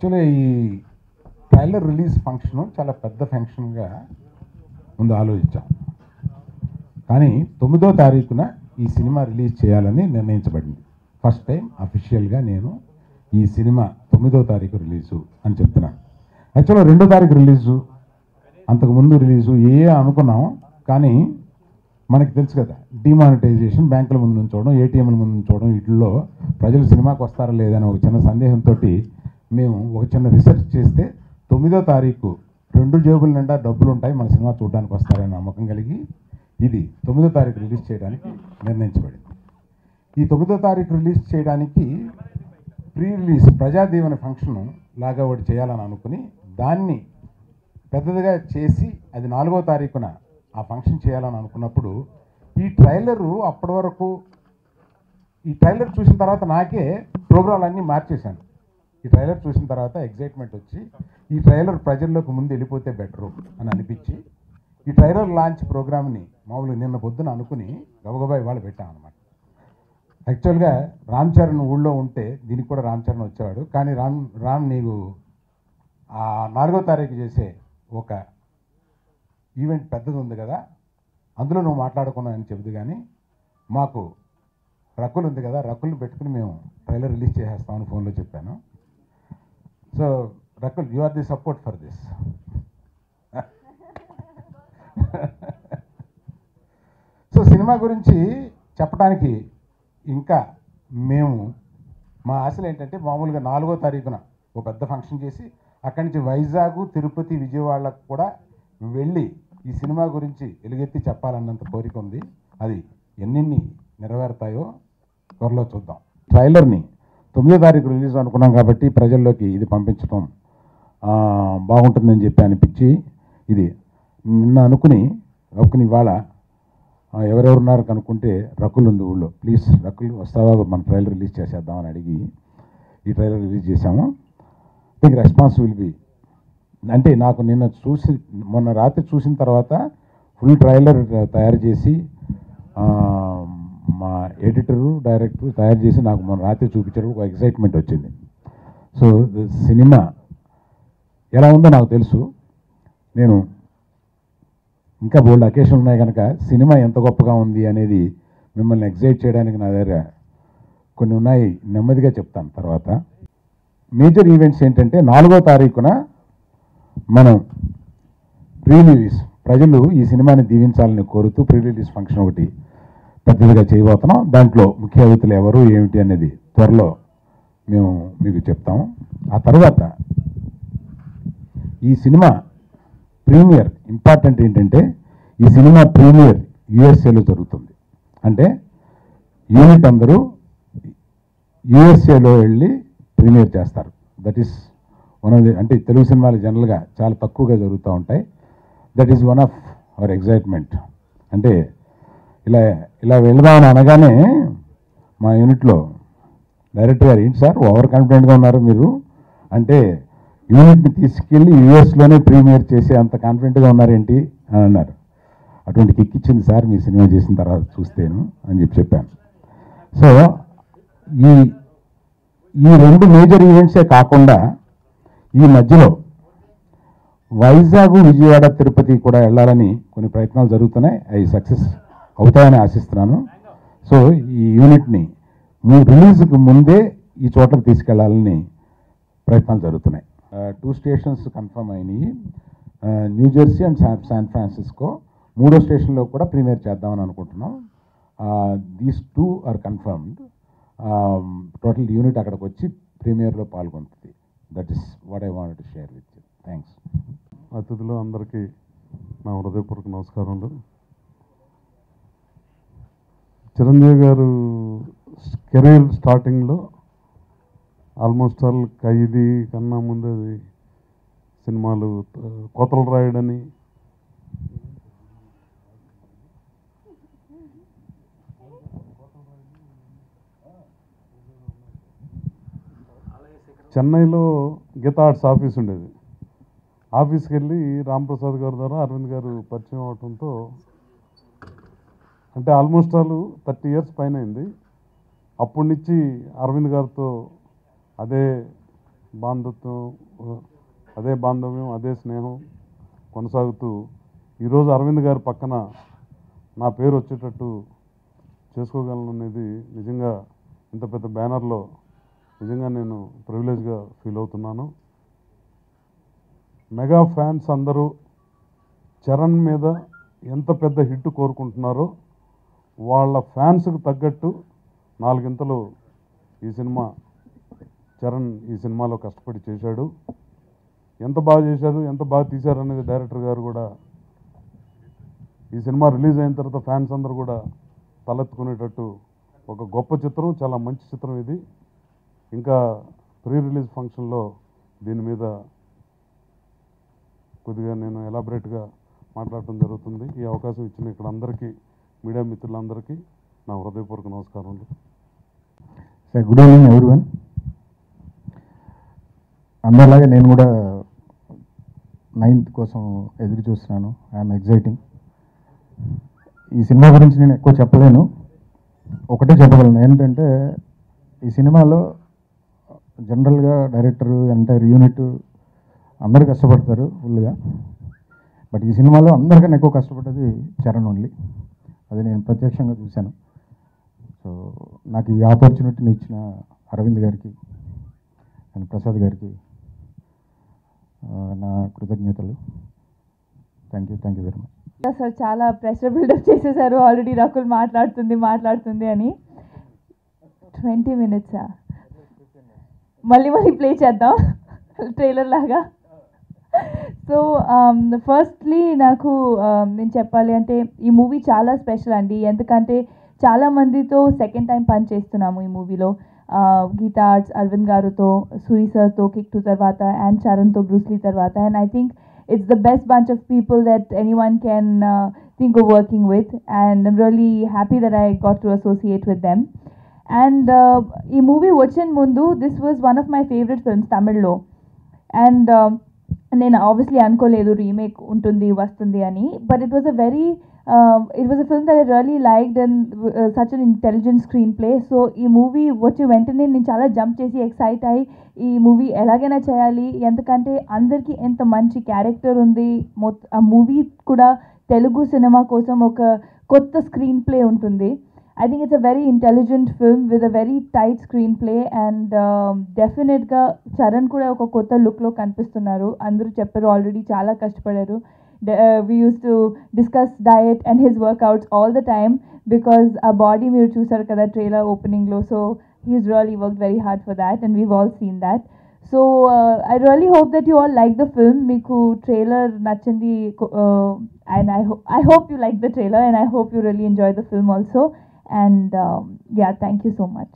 Actually ఈ trailer release function చాలా పెద్ద ఫంక్షన్గా ముందు ఆలోచించాం. కానీ 9వ తారీఖున ఈ సినిమా రిలీజ్ చేయాలని నిర్ణయించబడింది. ఫస్ట్ టైం అఫీషియల్గా నేను ఈ సినిమా 9వ తారీఖు రిలీజు అని చెప్తున్నాను. యాక్చువల్గా 2వ తారీఖు రిలీజు, అంతకుముందు రిలీజు అనుకున్నాం. కానీ మనకి తెలుసు కదా, డిమానిటైజేషన్, బ్యాంకుల ముందు నుంచోవడం, ఏటీఎంల ముందు నుంచోవడం, వీటిల్లో ప్రజలు సినిమాకి వస్తారా లేదని ఒక చిన్న సందేహంతో మేము ఒక చిన్న రీసెర్చ్ చేస్తే 9వ తారీఖు 2 జేబుల నిండా డబ్బులు ఉంటాయి, మన సినిమా చూడడానికి వస్తారని నమ్మకం కలిగి ఇది 9వ తారీఖు రిలీజ్ చేయడానికి నిర్ణయించబడింది. ఈ 9వ తారీఖు రిలీజ్ చేయడానికి ప్రీ రిలీజ్ ప్రజాదీవన ఫంక్షన్ లాగా ఒకటి చేయాలని అనుకుని దాన్ని పెద్దదిగా చేసి అది 4వ తారీఖున ఆ ఫంక్షన్ చేయాలని అనుకున్నప్పుడు ఈ ట్రైలరు అప్పటి వరకు ఈ ట్రైలర్ చూసిన తర్వాత నాకే ప్రోగ్రాంలన్నీ మార్చేశాను. ఈ ట్రైలర్ చూసిన తర్వాత ఎగ్జైట్మెంట్ వచ్చి ఈ ట్రైలర్ ప్రజల్లోకి ముందు వెళ్ళిపోతే బెటరు అని అనిపించి ఈ ట్రైలర్ లాంచ్ ప్రోగ్రామ్ని మామూలుగా నిన్న పొద్దున అనుకుని గబగబా ఇవాళ పెట్టాం అనమాట. యాక్చువల్గా రామ్ చరణ్ ఊళ్ళో ఉంటే దీనికి కూడా రామ్ చరణ్ వచ్చేవాడు. కానీ రామ్ నీకు 4వ తారీఖు చేసే ఒక ఈవెంట్ పెద్దది ఉంది కదా, అందులో నువ్వు మాట్లాడుకున్నావు చెబుదు. కానీ మాకు రకుల్ ఉంది కదా, రకుల్ని పెట్టుకుని మేము ట్రైలర్ రిలీజ్ చేసేస్తామని ఫోన్లో చెప్పాను. So Rakul, you are the support for this. So cinema గురించి చెప్పడానికి ఇంకా మేము మా ఆశలు ఏంటంటే మామూలుగా 4వ తారీఖున ఒక పెద్ద ఫంక్షన్ చేసి అక్కడి నుంచి వైజాగ్, తిరుపతి, విజయవాడకు కూడా వెళ్ళి ఈ సినిమా గురించి ఎలుగెత్తి చెప్పాలన్నంత కోరిక ఉంది. అది ఎన్ని నెరవేరుతాయో త్వరలో చూద్దాం. ట్రైలర్ని 9వ తారీఖు రిలీజ్ అనుకున్నాం కాబట్టి ప్రజల్లోకి ఇది పంపించడం బాగుంటుందని చెప్పి అనిపించి ఇది నిన్న అనుకుని ఇవాళ ఎవరెవరున్నారు కనుక్కుంటే రకుల్ ఉంది ఊళ్ళో. ప్లీజ్ రకుల్ వస్తావా, మన ట్రైలర్ రిలీజ్ చేసేద్దామని అడిగి ఈ ట్రైలర్ రిలీజ్ చేశాము. థింక్ రెస్పాన్స్ విల్ బి అంటే నాకు నిన్న మొన్న రాత్రి చూసిన తర్వాత ఫుల్ ట్రైలర్ తయారు చేసి మా ఎడిటరు, డైరెక్టరు తయారు చేసి నాకు మొన్న రాత్రి చూపించారు. ఒక ఎక్సైట్మెంట్ వచ్చింది. సో సినిమా ఎలా ఉందో నాకు తెలుసు. నేను ఇంకా బోల్డ్ అకేషన్ ఉన్నాయి కనుక సినిమా ఎంత గొప్పగా ఉంది అనేది మిమ్మల్ని ఎగ్జైట్ చేయడానికి నా దగ్గర కొన్ని ఉన్నాయి, నెమ్మదిగా చెప్తాను తర్వాత. మేజర్ ఈవెంట్స్ ఏంటంటే 4వ తారీఖున మనం ప్రీ రిలీజ్, ప్రజలు ఈ సినిమాని దీవించాలని కోరుతూ ప్రీ రిలీజ్ ఫంక్షన్ ఒకటి పెద్దదిగా చేయబోతున్నాం. దాంట్లో ముఖ్య అతిథులు ఎవరు ఏమిటి అనేది త్వరలో మేము మీకు చెప్తాము. ఆ తర్వాత ఈ సినిమా ప్రీమియర్ ఇంపార్టెంట్ ఏంటంటే ఈ సినిమా ప్రీమియర్ యుఎస్ఏలో జరుగుతుంది. అంటే యూనిట్ అందరూ యుఎస్ఏలో వెళ్ళి ప్రీమియర్ చేస్తారు. That is one of the, అంటే తెలుగు సినిమాలు జనరల్గా చాలా తక్కువగా జరుగుతూ ఉంటాయి. That is one of our excitement. అంటే ఇలా వెళదామని అనగానే మా యూనిట్లో డైరెక్టర్ గారు, ఏంటి సార్ ఓవర్ కాన్ఫిడెంట్గా ఉన్నారు మీరు, అంటే యూనిట్ని తీసుకెళ్ళి యూఎస్లోనే ప్రీమియర్ చేసే అంత కాన్ఫిడెంట్గా ఉన్నారేంటి అని అన్నారు. అటువంటి కిక్ ఇచ్చింది సార్ మీ సినిమా చేసిన తర్వాత చూస్తేను అని చెప్పాను. సో ఈ 2 మేజర్ ఈవెంట్సే కాకుండా ఈ మధ్యలో వైజాగ్, విజయవాడ, తిరుపతి కూడా వెళ్ళాలని కొన్ని ప్రయత్నాలు జరుగుతున్నాయి. అవి సక్సెస్ అవుతాయని ఆశిస్తున్నాను. సో ఈ యూనిట్ని రిలీజ్కి ముందే ఈ చోట్లకు తీసుకెళ్లాలని ప్రయత్నాలు జరుగుతున్నాయి. 2 స్టేషన్స్ కన్ఫర్మ్ అయినాయి, న్యూజెర్సీ అండ్ శాన్ ఫ్రాన్సిస్కో. 3వ స్టేషన్లో కూడా ప్రీమియర్ చేద్దామని అనుకుంటున్నాం. These 2 are confirmed. Total unit అక్కడికి వచ్చి ప్రీమియర్లో పాల్గొంటుంది. That is what I wanted to share with you. Thanks. అతిథులు అందరికీ నా హృదయపూర్వక నమస్కారములు. చిరంజీవి గారు కెరీర్ స్టార్టింగ్లో ఆల్మోస్ట్ ఆల్ ఖైదీ కన్నా ముందు సినిమాలు కోతలు రాయడని, చెన్నైలో గీతా ఆర్ట్స్ ఆఫీస్ ఉండేది. ఆఫీస్కి వెళ్ళి రాంప్రసాద్ గారి ద్వారా అరవింద్ గారు పరిచయం అవడంతో, అంటే ఆల్మోస్ట్ ఆల్ 30 years పైన అయింది. అప్పటి నుంచి అరవింద్ గారితో అదే అదే బాంధవ్యం, అదే స్నేహం కొనసాగుతూ ఈరోజు అరవింద్ గారి పక్కన నా పేరు వచ్చేటట్టు చేసుకోగలను అనేది నిజంగా ఇంత పెద్ద బ్యానర్లో నిజంగా నేను ప్రివిలేజ్గా ఫీల్ అవుతున్నాను. మెగా ఫ్యాన్స్ అందరూ చరణ్ మీద ఎంత పెద్ద హిట్ కోరుకుంటున్నారో వాళ్ళ ఫ్యాన్స్కి తగ్గట్టు 4 గింతలు చరణ్ ఈ సినిమాలో కష్టపడి చేశాడు. ఎంత బాగా చేశారు, ఎంత బాగా తీశారు అనేది డైరెక్టర్ గారు కూడా ఈ సినిమా రిలీజ్ అయిన తర్వాత ఫ్యాన్స్ అందరూ కూడా తలెత్తుకునేటట్టు ఒక గొప్ప చిత్రం, చాలా మంచి చిత్రం ఇది. ఇంకా ప్రీ రిలీజ్ ఫంక్షన్లో దీని మీద కొద్దిగా నేను ఎలాబరేట్గా మాట్లాడటం జరుగుతుంది. ఈ అవకాశం ఇచ్చిన ఇక్కడ అందరికీ, మీడియా మిత్రులందరికీ నా హృదయపూర్వక నమస్కారాలు. Sir, good evening everyone. అందరిలాగే నేను కూడా 9th కోసం ఎదురు చూస్తున్నాను. I'm exciting. ఈ సినిమా గురించి నేను ఎక్కువ చెప్పలేను, ఒకటే చెప్పగలను. ఏంటంటే ఈ సినిమాలో జనరల్గా డైరెక్టర్, ఎంటైర్ యూనిట్ అందరూ కష్టపడతారు ఫుల్గా. బట్ ఈ సినిమాలో అందరికన్నా ఎక్కువ కష్టపడ్డది చరణ్ ఓన్లీ. అది నేను ప్రత్యక్షంగా చూశాను. సో నాకు ఈ ఆపర్చునిటీని ఇచ్చిన అరవింద్ గారికి అండ్ ప్రసాద్ గారికి నా కృతజ్ఞతలు. Thank you very much. Sir చాలా ప్రెషర్ బిల్డప్ చేసేసారు. ఆల్రెడీ రకుల్ మాట్లాడుతుంది అని. 20 minutes మళ్ళీ ప్లే చేద్దాం ట్రైలర్ లాగా. సో ఫస్ట్లీ నాకు నేను చెప్పాలి అంటే ఈ మూవీ చాలా స్పెషల్ అండి. ఎందుకంటే చాలామందితో సెకండ్ టైం పని చేస్తున్నాము ఈ మూవీలో. గీతా ఆర్ట్స్ అరవింద్ గారుతో, సూరి సార్తో కిక్ 2 తర్వాత, అండ్ చరణ్తో బ్రూస్లీ తర్వాత. And I think it's the best bunch of people that anyone can think of working with, and I'm really happy that I got to associate with them. And ee movie vachin mundu, this was one of my favorite films Tamil lo, and నేను obviously అనుకోలేదు remake ఉంటుంది వస్తుంది అని. But it was a film that I really liked, and such an intelligent screenplay. So ఈ movie వచ్చి వెంటనే నేను చాలా జంప్ చేసి ఎక్సైట్ అయ్యి ఈ మూవీ ఎలాగైనా చేయాలి, ఎందుకంటే అందరికీ ఎంత మంచి క్యారెక్టర్ ఉంది. ఆ మూవీ కూడా తెలుగు సినిమా కోసం ఒక కొత్త స్క్రీన్ ప్లే ఉంటుంది. I think it's a very intelligent film with a very tight screenplay, and definitely Charan kuda oka kotta look lo kanipistunnaru. Andaru chepparu already chaala kashtapadaaru. We used to discuss diet and his workouts all the time because our body meeru chusaru kada trailer opening lo. So he's really worked very hard for that, and we've all seen that. So I really hope that you all like the film. Meeku trailer nachindi, and I hope you like the trailer, and I hope you really enjoy the film also. And yeah, thank you so much.